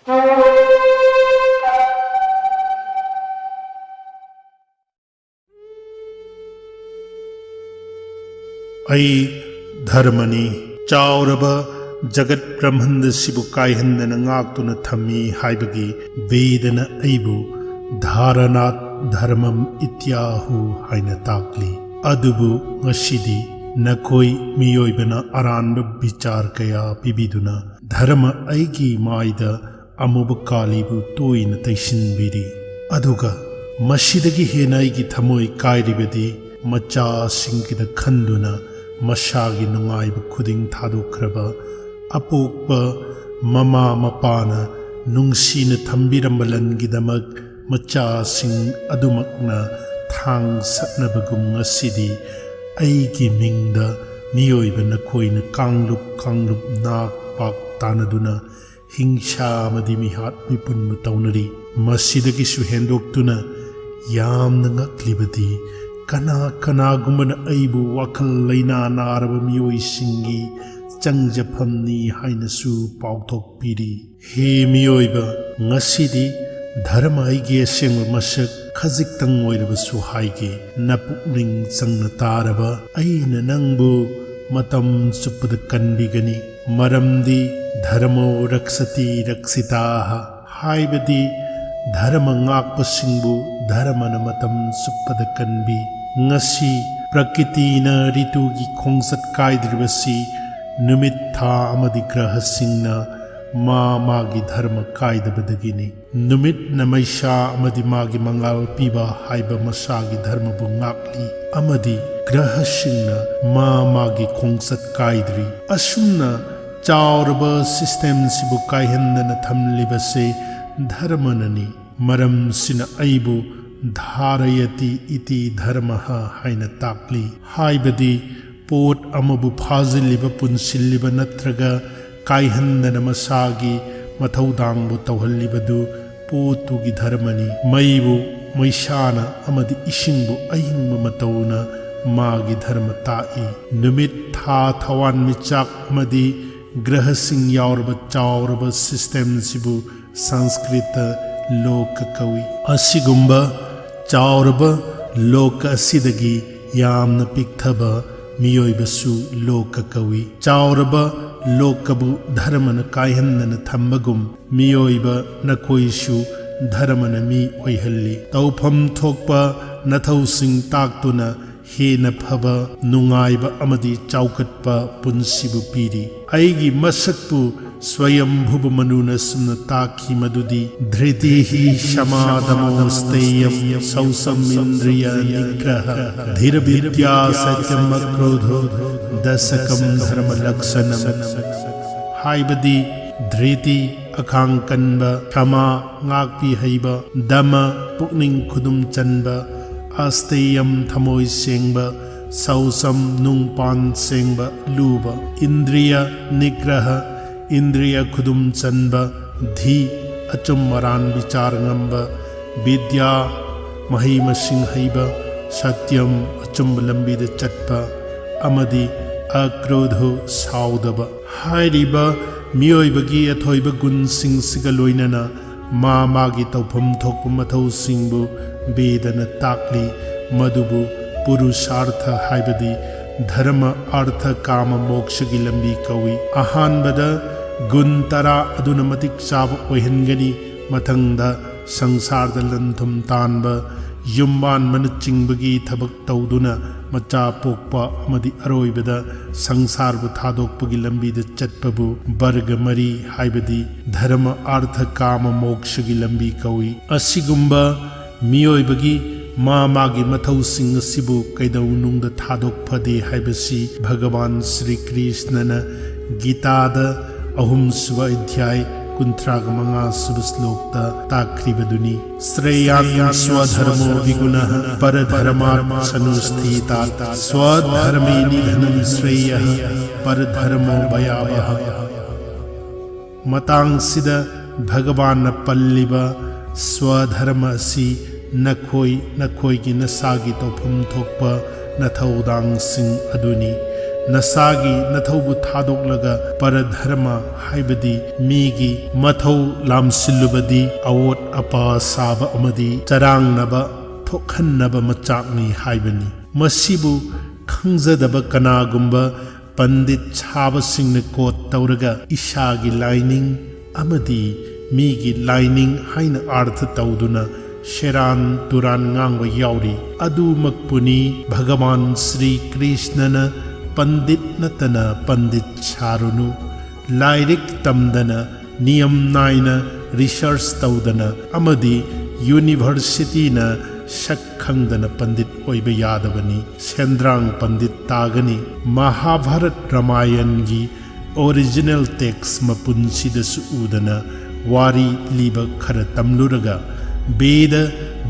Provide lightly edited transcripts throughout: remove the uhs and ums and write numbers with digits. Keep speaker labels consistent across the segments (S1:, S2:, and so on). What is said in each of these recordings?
S1: ꯑꯩ ꯙꯔꯃꯅꯤ ꯆꯥꯎꯔꯕ ꯖꯒꯠ ꯕ꯭ꯔꯍ꯭ꯃꯟꯗ ꯁꯤꯕꯨ ꯀꯥꯏꯍꯟꯗꯅ ꯉꯥꯛꯇꯨꯅ ꯊꯝꯃꯤ ꯍꯥꯏꯕꯒꯤ ꯚꯦꯗꯅ ꯑꯩꯕꯨ ꯙꯥꯔꯅꯥꯠ ꯙꯔꯃꯝ ꯏꯇ꯭ꯌꯥꯍꯨ ꯍꯥꯏꯅ ꯇꯥꯛꯂꯤ꯫ ꯑꯗꯨꯕꯨ ꯉꯁꯤꯗꯤ ꯅꯈꯣꯏ ꯃꯤꯑꯣꯏꯕꯅ ꯑꯔꯥꯟꯕ ꯕꯤꯆꯥꯔ ꯀꯌꯥ ꯄꯤꯕꯤꯗꯨꯅ ꯙꯔꯃ ꯑꯩꯒꯤ ꯃꯥꯏꯗ ꯑꯃꯨꯕ ꯀꯥꯂꯤꯕꯨ ꯇꯣꯏꯅ ꯇꯩꯁꯤꯟꯕꯤꯔꯤ꯫ ꯑꯗꯨꯒ ꯃꯁꯤꯗꯒꯤ ꯍꯦꯟꯅ ꯑꯩꯒꯤ ꯊꯃꯣꯏ ꯀꯥꯏꯔꯤꯕꯗꯤ ꯃꯆꯥꯁꯤꯡꯒꯤꯗ ꯈꯟꯗꯨꯅ ꯃꯁꯥꯒꯤ ꯅꯨꯡꯉꯥꯏꯕ ꯈꯨꯗꯤꯡ ꯊꯥꯗꯣꯛꯈ꯭ꯔꯕ ꯑꯄꯣꯛꯄ ꯃꯃꯥ ꯃꯄꯥꯅ ꯅꯨꯡꯁꯤꯅ ꯊꯝꯕꯤꯔꯝꯕ ꯂꯟꯒꯤꯗꯃꯛ ꯃꯆꯥꯁꯤꯡ ꯑꯗꯨꯃꯛꯅ ꯊꯥꯡ ꯁꯠꯅꯕꯒꯨꯝ ꯉꯁꯤꯗꯤ ꯑꯩꯒꯤ ꯃꯤꯡꯗ ꯃꯤꯑꯣꯏꯕ ꯅꯈꯣꯏꯅ ꯀꯥꯡꯂꯨꯞ ꯅꯥꯛ ꯄꯥꯛ ꯇꯥꯟꯅꯗꯨꯅ ꯍꯤꯡꯁꯥ ꯑꯃꯗꯤ ꯃꯤꯍꯥꯠ ꯃꯤꯄꯨꯟꯕ ꯇꯧꯅꯔꯤ꯫ ꯃꯁꯤꯗꯒꯤꯁꯨ ꯍꯦꯟꯗꯣꯛꯇꯨꯅ ꯌꯥꯝꯅ ꯉꯛꯂꯤꯕꯗꯤ ꯀꯅꯥꯒꯨꯝꯕꯅ ꯑꯩꯕꯨ ꯋꯥꯈꯜ ꯂꯩꯅꯥ ꯅꯥꯔꯕ ꯃꯤꯑꯣꯏꯁꯤꯡꯒꯤ ꯆꯪꯖꯐꯝꯅꯤ ꯍꯥꯏꯅꯁꯨ ꯄꯥꯎꯊꯣꯛꯄꯤꯔꯤ꯫ ꯍꯦ ꯃꯤꯑꯣꯏꯕ, ꯉꯁꯤꯗꯤ ꯙꯔꯃ ꯑꯩꯒꯤ ꯑꯁꯦꯡꯕ ꯃꯁꯛ ꯈꯖꯤꯛꯇꯪ ꯑꯣꯏꯔꯕꯁꯨ ꯍꯥꯏꯒꯦ꯫ ꯅꯄꯨꯛꯅꯤꯡ ꯆꯪꯅ ꯇꯥꯔꯕ ꯑꯩꯅ ꯅꯪꯕు ꯃꯇꯝ ꯆꯨꯞꯄꯗ ꯀꯟꯕꯤꯒꯅꯤ꯫ ꯃꯔꯝꯗꯤ ꯙꯔꯃꯣ ꯔꯛꯁꯇꯤ ꯔꯛꯁꯤꯇꯥꯍ ꯍꯥꯏꯕꯗꯤ ꯙꯔꯃ ꯉꯥꯛꯄꯁꯤꯡꯕꯨ ꯙꯔꯃꯅ ꯃꯇꯝ ꯆꯨꯞꯄꯗ ꯀꯟꯕꯤ꯫ ꯉꯁꯤ ꯄ꯭ꯔꯀꯤꯇꯤꯅ ꯔꯤꯇꯨꯒꯤ ꯈꯣꯡꯆꯠ ꯀꯥꯏꯗ꯭ꯔꯤꯕꯁꯤ ꯅꯨꯃꯤꯠ ꯊꯥ ꯑꯃꯗꯤ ꯒ꯭ꯔꯍꯁꯤꯡꯅ ꯃꯥꯒꯤ ꯙꯔꯃ ꯀꯥꯏꯗꯕꯗꯒꯤꯅꯤ꯫ ꯅꯨꯃꯤꯠꯅ ꯃꯩꯁꯥ ꯑꯃꯗꯤ ꯃꯥꯒꯤ ꯃꯉꯥꯜ ꯄꯤꯕ ꯍꯥꯏꯕ ꯃꯁꯥꯒꯤ ꯙꯔꯃꯕꯨ ꯉꯥꯛꯂꯤ ꯑꯃꯗꯤ ꯒ꯭ꯔꯍꯁꯤꯡꯅ ꯃꯥꯒꯤ ꯈꯣꯡꯆꯠ ꯀꯥꯏꯗ꯭ꯔꯤ꯫ ꯑꯁꯨꯝꯅ ꯆꯥꯎꯔꯕ ꯁꯤꯁꯇꯦꯝꯁꯤꯕꯨ ꯀꯥꯏꯍꯟꯗꯅ ꯊꯝꯂꯤꯕꯁꯦ ꯙꯔꯃꯅꯅꯤ꯫ ꯃꯔꯝꯁꯤꯅ ꯑꯩꯕꯨ ꯙꯥꯔꯌꯇꯤ इति ꯙꯔꯃꯍ ꯍꯥꯏꯅ ꯇꯥꯛꯂꯤ꯫ ꯍꯥꯏꯕꯗꯤ ꯄꯣꯠ ꯑꯃꯕꯨ ꯐꯥꯖꯤꯜꯂꯤꯕ ꯄꯨꯟꯁꯤꯜꯂꯤꯕ ꯅꯠꯇ꯭ꯔꯒ ꯀꯥꯏꯍꯟꯗꯅ ꯃꯁꯥꯒꯤ ꯃꯊꯧꯗꯥꯡꯕꯨ ꯇꯧꯍꯜꯂꯤꯕꯗꯨ ꯄꯣꯠꯇꯨꯒꯤ ꯙꯔꯃꯅꯤ꯫ ꯃꯩꯕꯨ ꯃꯩꯁꯥꯅ ꯑꯃꯗꯤ ꯏꯁꯤꯡꯕꯨ ꯑꯏꯪꯕ ꯃꯇꯧꯅ ꯃꯥꯒꯤ ꯙꯔꯃ ꯇꯥꯛꯏ꯫ ꯅꯨꯃꯤꯠ ꯊꯥ ꯊꯋꯥꯟꯃꯤꯆꯥꯛ ꯑꯃꯗꯤ ꯒ꯭ꯔꯍꯁꯤꯡ ꯌꯥꯎꯔꯕ ꯆꯥꯎꯔꯕ ꯁꯤꯁꯇꯦꯝꯁꯤꯕꯨ ꯁꯪꯁꯀ꯭ꯔꯤꯠꯇ ꯂꯣꯀ ꯀꯧꯏ꯫ ꯑꯁꯤꯒꯨꯝꯕ ꯆꯥꯎꯔꯕ ꯂꯣꯀ ꯑꯁꯤꯗꯒꯤ ꯌꯥꯝꯅ ꯄꯤꯛꯊꯕ ꯃꯤꯑꯣꯏꯕꯁꯨ ꯂꯣꯀ ꯀꯧꯏ꯫ ꯆꯥꯎꯔꯕ ꯂꯣꯀꯕꯨ ꯙꯔꯃꯅ ꯀꯥꯏꯍꯟꯗꯅ ꯊꯝꯕꯒꯨꯝ ꯃꯤꯑꯣꯏꯕ ꯅꯈꯣꯏꯁꯨ ꯙꯔꯃꯅ ꯃꯤ ꯑꯣꯏꯍꯜꯂꯤ꯫ ꯇꯧꯐꯝ ꯊꯣꯛꯄ ꯅꯊꯧꯁꯤꯡ ꯇꯥꯛꯇꯨꯅ ꯍꯦꯟꯅ ꯐꯕ ꯅꯨꯡꯉꯥꯏꯕ ꯑꯃꯗꯤ ꯆꯥꯎꯈꯠꯄ ꯄꯨꯟꯁꯤꯕꯨ ꯄꯤꯔꯤ꯫ ꯑꯩꯒꯤ ꯃꯁꯛꯄꯨ ꯁ꯭ꯋꯌꯝꯚꯨꯕ ꯃꯅꯨꯅ ꯁꯨꯝꯅ ꯇꯥꯛꯈꯤ ꯃꯗꯨꯗꯤ ꯙ꯭ꯔꯤꯇꯤꯍꯤ ꯁꯃꯥꯗꯃꯣꯁ꯭ꯇꯦꯌꯝ ꯁꯧꯁꯝ ꯏꯟꯗ꯭ꯔꯤꯌ ꯅꯤꯒ꯭ꯔꯍ ꯙꯤꯔꯚꯤद्या सत्यम अक्रोधो दशकम धर्म लक्षणम हाइबदी धृति अखांग कन्बा क्षमा ngakpi haiba dama pukning khudum chanba asteyam thamoi sengba sausam nungpan sengba luba indriya nigraha indriya khudum chanba dhi achum maran vichar ngamba vidya mahai masing haiba satyam achum lambida chatpa amadi akrodho saudaba hairiba मियोइबगी अथोइबा गुणसिंगसिगा लोइनना मागी तौफम थोकपा मथौसिंगबु वेदना ताक्ली मदुबु पुरुषार्थ हाइबदी धर्म अर्थ काम मोक्षगी लंबी कवि। अहानबदा गुण तरा अदुना मतिक चाब ओइहनगनी मथंगदा संसारदा लंथुम तानबा युम्बान मन चिंगबगी थबक तौदुना मचा पोकपा अमदी अरोइबदा संसारबु थादोकपगी लंबीदा चटपबु वर्ग मरी हाइबदी धर्म अर्थ काम मोक्षगी लंबी कवि। असिगुम्बा मियोइबगी मागी मथौसिंग असिबु कैदौनुंगदा थादोकफदे हाइबसी भगवान श्री कृष्णना गीतादा अहुमसुब अध्याय 35 सुब श्लोकता ताक्रिबदुनी श्रेयान् स्वधर्मो विगुणः परधर्मार्थसनुष्ठितात् स्वधर्मे निधनं श्रेयः परधर्मो भयावहः। मतांगसिदा भगवान पल्लिबा स्वधर्म असि नखोई नखोईगी नसागी तौफम थोकपा नथौदांगसिंग अदुनी। नसागी नथौबु थादोक्लगा परधर्म हाइबदी मीगी मथौ लामसिल्लुबदी अवोट अपा साब अमदी चरांगनबा थोखन्नबा मचाकनी हाइबनी मसिबु खंजदब कनागुंबा पंडित छाबसिंगने कोट तौरगा इशागी लाइनिंग अमदी मीगी लाइनिंग हाइन अर्थ तौदुना शेरान तुरान ngang याउरी अदुमकपुनी भगवान श्री कृष्णन पंडित नतना पंडित छारुनु लाइरिक तमदना नियम नायना रिसर्च तौदना अमदी यूनिवर्सिटी न शक्खंगदना पंडित ओइब यादवनी सेंद्रांग पंडित तागनी महाभारत रामायण की ओरिजिनल टेक्स्ट मपुनसिदसु उदना वारी लीब खर तमलुरगा वेद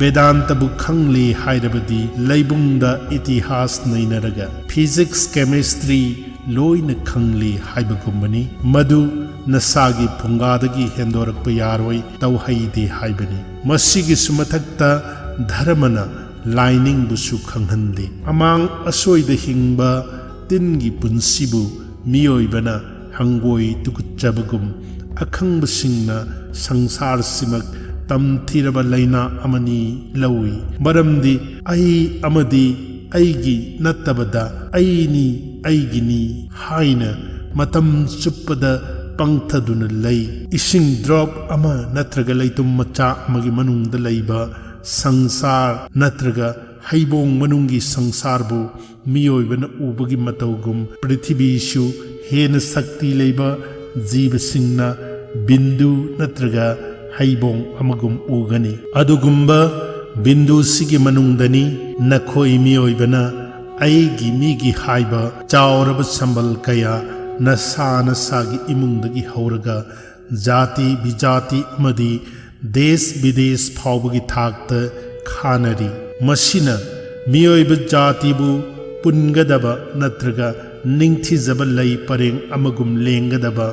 S1: वेदांत बुखंगली हाइरबदी लैबुंगदा इतिहास नैनरगा फिजिक्स केमिस्ट्री लोइन खंगली हाइबगुंबनी मधु नसागी फुंगादगी हेंदोरक यारोय तौहैदे हाइबनी मसिगी सुमथक्ता धर्मना लाइनिंग बुसु खंगहंदे अमांग असोइद हिंगबा तिनगी पुंसिबु मियोइबना हंगोई तुकुच्चबगुम अखंगबसिंगना संसार सिमक तमथिरबा लैना अमनी लौई मरमदी आई अमदी ऐगी नत्तबदा ऐनी ऐगिनी हाइना मतम चुप्पदा पंगथदुन लई इसिंग ड्रॉप अमा नत्रगा लैतुम मचा अमगी मनुंगदा लैबा संसार नत्रगा हैबोंग मनुंगी संसारबु मियोइबना उबगी मतौगुम पृथ्वीसु हेन शक्ति लैबा जीवसिंगना बिंदु नत्रगा हैबोंग अमगुम उगनी अदुगुम्बा बिंदु सिगी मनुंगदनी नखोई मियोइबना ऐगी मीगी हाइबा चावरब संबल कया नसा नसागी इमुंगदगी हौरगा जाति बिजाति अमदी देश विदेश फाउबगी थाकत खानरी मसिना मियोइब जातिबु पुनगदबा नत्रगा निंगथिजब लई परेंग अमगुम लेंगदबा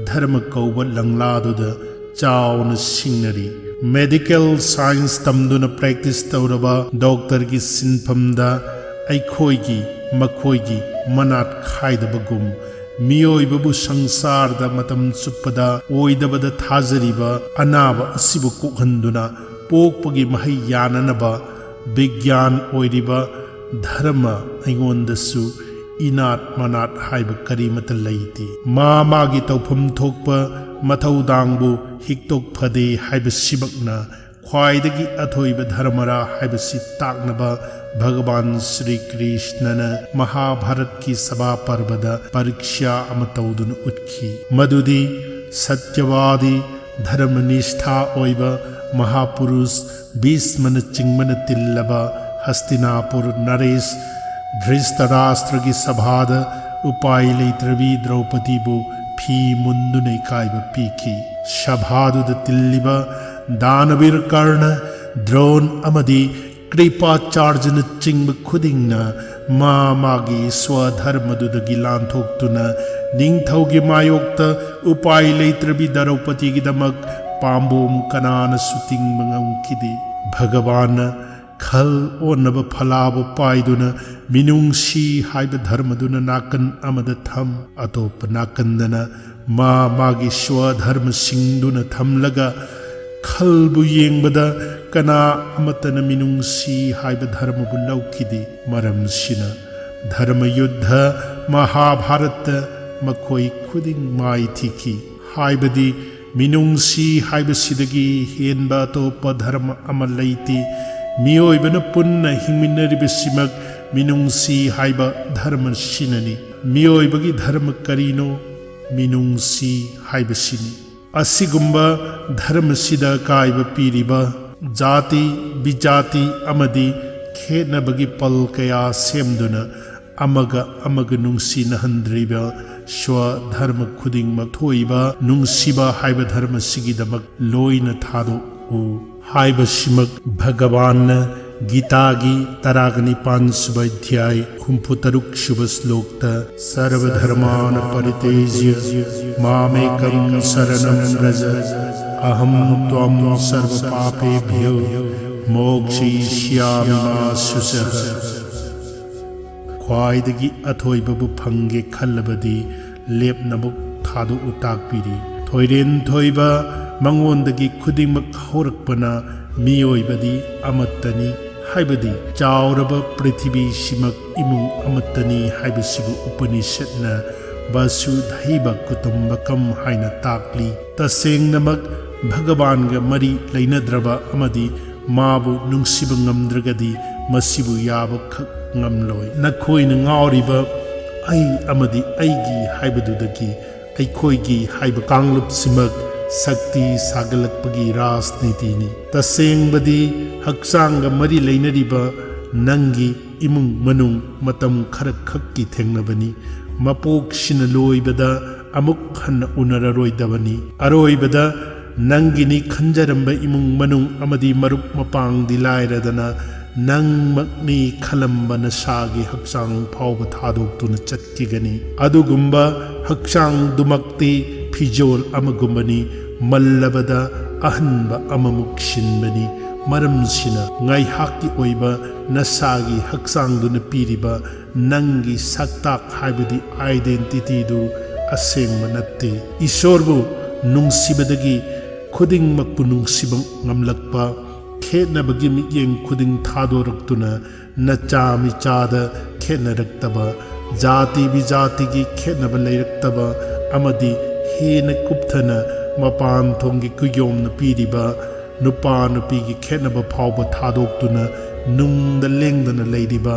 S1: धर्म कौब लंगलादुदा chown सिंगनरी medical science तमदुना practice तौरबा doctor की सिनफमदा ऐखोइगी मखोइगी मनाट खाइदबगुम मियोइबबु संसारदा मतम चुप्पदा ओइदबदा थाजरिबा अनाबा असिबु कोहंदुना पोकपगी महै याननबा विज्ञान ओइरिबा धर्म ऐगोंदसु इनाट मनाट हाइब करीमत लैति मागी तौफम थोकपा मथौदांगबु हिक्तोक फदे हाइब सिबकना ख्वाइदगी अथोइब धर्मरा हाइबसि ताकनबा भगवान श्री कृष्णन महाभारत की सभा पर्वदा परीक्षा अमतौदुन उत्खी मधुदी सत्यवादी धर्मनिष्ठा ओइब महापुरुष भीष्मन चिंगमन तिल्लबा हस्तिनापुर नरेश धृतराष्ट्र की सभाद उपाय लेत्रवी द्रौपदीबु फी मुंदुन इकाइब पीखी सभादुद तिल्लिबा दानवीर कर्ण द्रोण अमदी कृपाचार्जन चिंब खुदिंगना मागी स्वधर्मदुदगी लांथोक्तुना निंगथौगी मायोक्त उपाय लेत्रबी द्रौपदीगिदमक पांबोम कनान सुतिंग मंगंकिदि भगवान खल ओनब फलाब पाइदुना मिनुंगसी हाइब धर्मदुना नाकन अमद थम अतोप नाकंदना मागी स्वधर्म सिंगदुना थमलगा खलबु येंबदा कना अमतन मिनुंगसी हाइब धर्मबु लौकिदि मरमसिना धर्म युद्ध महाभारत मखोई खुदिंग माई थीखी हाइबदी मिनुंगसी हाइबसिदगी हेनबा अतोप धर्म अमा लैति मियोइबना पुन्ना हिंगमिन्नरिबसिमक मिनुंगसी हाइब धर्म सिननी मियोइबगी धर्म करीनो मिनुंगसी हाइबसिनी असिगुम्बा धर्म सिदा काइब पीरिबा जाति बिजाति अमदी खेनबगी पल कया सेमदुना अमग नुंसीनहंद्रिबा स्वधर्म खुदिंगमक थोइबा नुंसीबा हाइब धर्म सिगिदमक लोइन थादो उ हाइब सिमक भगवान गीतागी तरागनि 5 अध्याय 63 श्लोक सर्वधर्मान परित्यज्य मामेकं शरणं व्रज अहं त्वं सर्वपापेभ्यो मोक्षयिष्यामि मा शुचः ख्वाइदगी अथोइबबु फंगे खल्लबदी लेपनमुक थादोकु ताकपिरी थोइरेन थोइबा मंगोंदगी खुदिंमक हौरकपना मियोइबदी अमत्तनी हाइबदी चाउरबा पृथ्वी सिमक इमुंग अमत्तनी हाइबसिबु उपनिषदना वसुधैव कुटुंबकम हाइना ताकली तसेंगनमक भगवानगा मरी लैनद्रबा अमदी माबु नुंसिब ngamद्रगदी मसिबु याबा खक ngamloi नखोइना ngawriba ai amadi aigi haibadudagi aikhoigi haiba kanglup simak sakti sagalakpagi rajniti ni tasengbadi haksanga mari leinariba nangi imung manung matam khara khakki thengnabani mapok sina loibada amuk khanna unararoidabani aroibada nangini khanjaramba imung manung amadi marup mapang dilairadana nang makni khalamba nasagi haksang phawba thadoktu chatkigani adugumba haksang dumakti phijol amagumbani mallabada ahanba amamuksinbani maramsina ngai hakki oiba nasagi haksang duna piriba nangi saktak haibadi identity du asengma natte isorbu nungsibadagi khuding makpu nungsibang ngamlakpa खेनबगी मियेंग खुदिंग थादोरक्तुना नचा मिचादा खेनरक्तबा जाति विजाति की खेनब लैरक्तबा अमदी हेन कुप्थना मपान थोंगी कुयोम न पीरिबा नुपा नुपी की खेनब फावब थादोक्तुना नुंग लेंगदना लैरिबा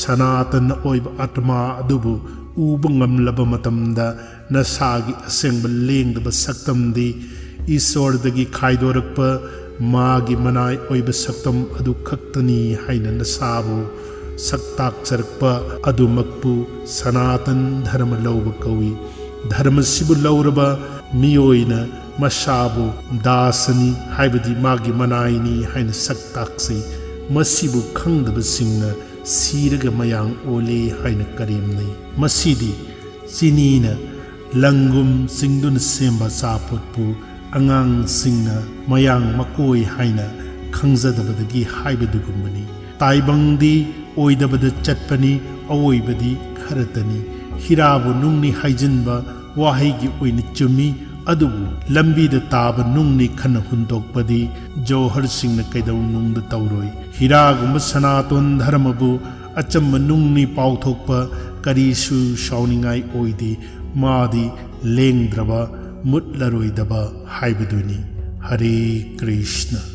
S1: सनातन ओइब आत्मा अदुबु उब ngamलब मतमदा नसागी असेंब लेंगदब सक्तमदी ईश्वरदगी खाइदोरक्पा मागी मनाई ओइब सक्तम अदु खक्तनी हाइना नसाबु सक्ताक चरक्पा अदुमक्पु सनातन धर्म लौब कवि धर्म सिबु लौरबा मियोइना मसाबु दासनी हाइबदी मागी मनाइनी हाइना सक्ताकसे मसिबु खंगदब सिंगना सीरग मयांग ओले हाइना करीमनै मसिदी चिनीना लंगुम सिंगदुन सेंबा चापोटपु angang singna mayang makoi haina khangjadabadagi haibadugumani taibangdi oidabada chatpani awoibadi kharatani hirabu nungni haijinba wahaigi oina chumi adubu lambi da taba nungni khana hundokpadi johar singna kaidau nungda tauroi hiragumba sanaton dharmabu achamba nungni pauthokpa karisu shauningai oidi madi lengdraba mutlaroidaba haibaduni Hare Krishna.